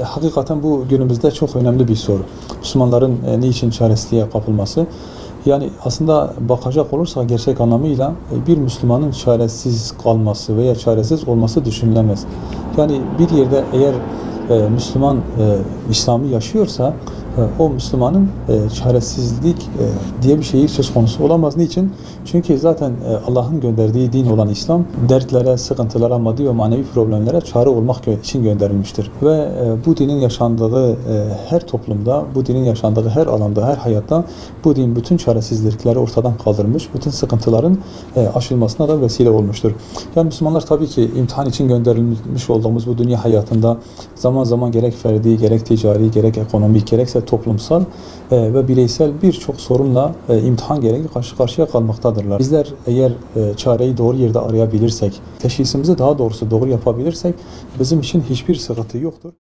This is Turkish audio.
hakikaten bu günümüzde çok önemli bir soru. Müslümanların niçin çaresizliğe kapılması? Yani aslında bakacak olursak gerçek anlamıyla bir Müslümanın çaresiz kalması veya çaresiz olması düşünülemez. Yani bir yerde eğer Müslüman İslam'ı yaşıyorsa o Müslümanın çaresizlik diye bir şeyi söz konusu olamaz. Niçin? Çünkü zaten Allah'ın gönderdiği din olan İslam dertlere, sıkıntılara, maddi ve manevi problemlere çare olmak için gönderilmiştir. Ve bu dinin yaşandığı her toplumda, bu dinin yaşandığı her alanda, her hayatta bu din bütün çaresizlikleri ortadan kaldırmış, bütün sıkıntıların aşılmasına da vesile olmuştur. Yani Müslümanlar tabii ki imtihan için gönderilmiş olduğumuz bu dünya hayatında zaman zaman gerek ferdi, gerek ticari, gerek ekonomik, gerekse toplumsal ve bireysel birçok sorunla imtihan gereği karşı karşıya kalmaktadırlar. Bizler eğer çareyi doğru yerde arayabilirsek, teşhisimizi daha doğrusu doğru yapabilirsek bizim için hiçbir sıkıntı yoktur.